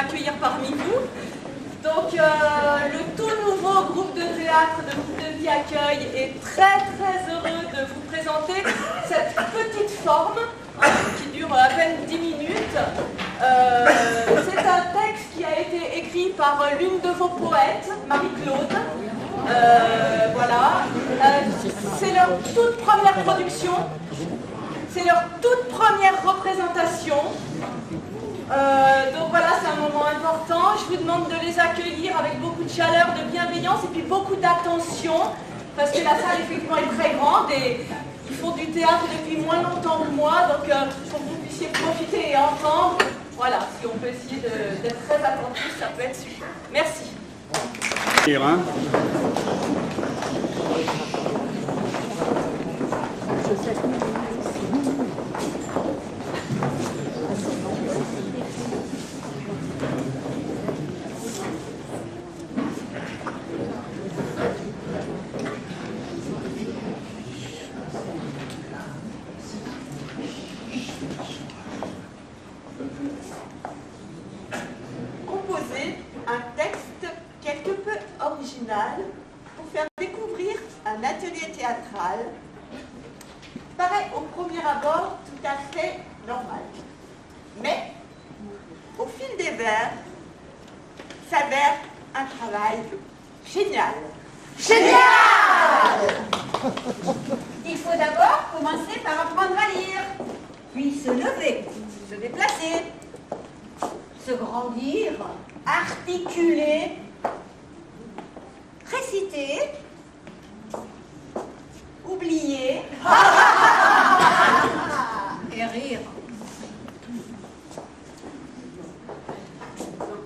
m'accueillir parmi vous. Donc, le tout nouveau groupe de théâtre de Groupe de Vie Accueil est très heureux de vous présenter cette petite forme qui dure à peine 10 minutes. C'est un texte qui a été écrit par l'une de vos poètes, Marie-Claude. Voilà. C'est leur toute première production. C'est leur toute première représentation. Donc voilà, c'est un moment important. Je vous demande de les accueillir avec beaucoup de chaleur, de bienveillance et puis beaucoup d'attention, parce que la salle effectivement est très grande et ils font du théâtre depuis moins longtemps que moi, donc il faut que vous puissiez profiter et entendre. Voilà, si on peut essayer d'être très attentif, ça peut être super. Merci. Composer un texte quelque peu original pour faire découvrir un atelier théâtral paraît au premier abord tout à fait normal. Mais, au fil des vers, s'avère un travail génial. Génial! Il faut d'abord commencer par apprendre à lire, puis se lever, se déplacer, se grandir, articuler, réciter, oublier et rire.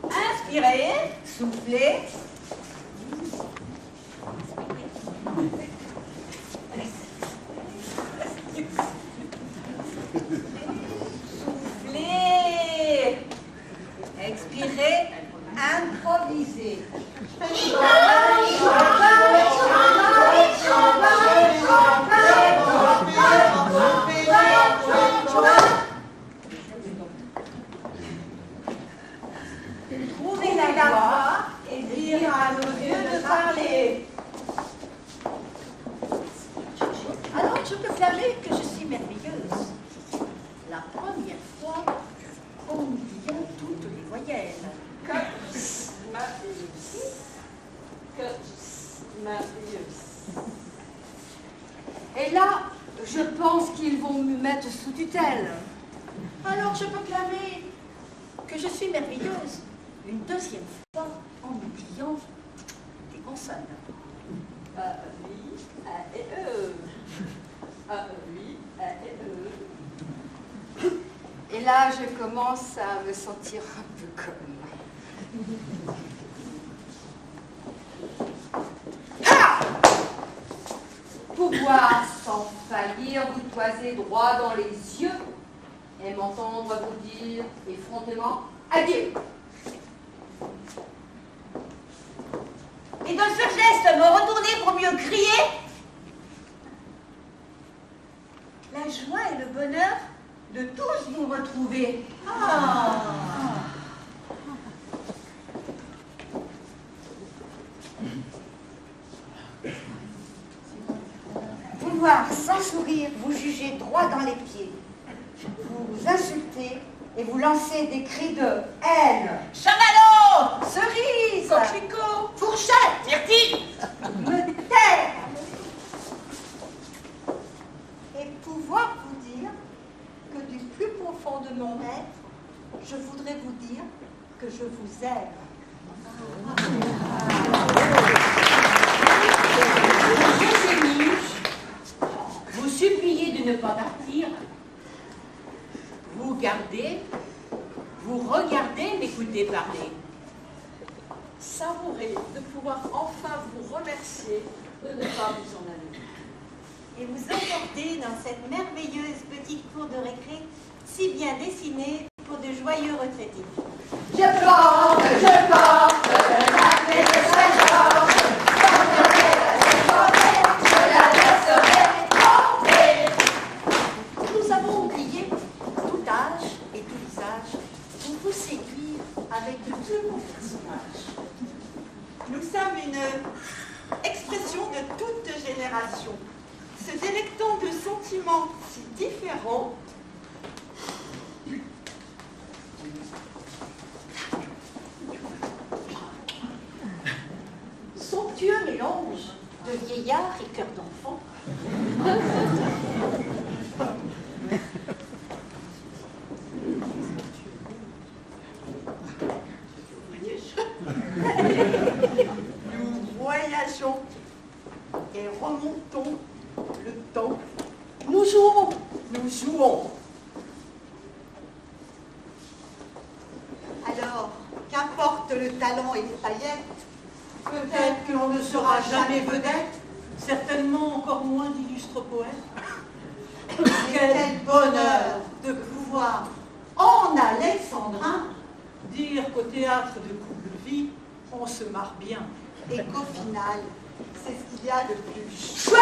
Inspirer, souffler, souffler, expirer, improviser. Trouver la voix et dire à nos yeux de parler. Alors je peux clamer que je suis merveilleuse. La première fois, en oubliant toutes les voyelles. Que merveilleuse. Que merveilleuse. Et là, je pense qu'ils vont me mettre sous tutelle. Alors je peux clamer que je suis merveilleuse une deuxième fois en oubliant des consonnes. Oui, et oui, et Et là, je commence à me sentir un peu conne. Pouvoir sans faillir vous toiser droit dans les yeux et m'entendre vous dire effrontément adieu. Et dans ce geste, me retourner pour mieux crier la joie et le bonheur de tous vous retrouver. Pouvoir sans sourire vous juger droit dans les pieds, vous insulter et vous lancer des cris de haine. Chamallow, cerise, coquelicot, fourchette, myrtille, me taire et pouvoir vous dire que du plus profond de mon être, je voudrais vous dire que je vous aime. Vous émus, vous suppliez de ne pas partir, vous gardez, vous regardez m'écouter parler. savourez de pouvoir enfin vous remercier de ne pas vous en aller. Et vous emporter dans cette merveilleuse petite cour de récré si bien dessinée pour de joyeux retraités. Je porte la paix de Saint-Georges, je la laisserai porter. Nous avons oublié tout âge et tout visage pour vous séduire avec de moments si différents, somptueux mélange de vieillard et cœur d'enfant. Nous voyageons et remontons le temps. Nous jouons, nous jouons. Alors, qu'importe le talent et les paillettes, peut-être que l'on ne sera jamais vedette, certainement encore moins d'illustres poètes. Quel bonheur de pouvoir, en alexandrin, dire qu'au théâtre de couple vie, on se marre bien. Et qu'au final, c'est ce qu'il y a de plus chouette.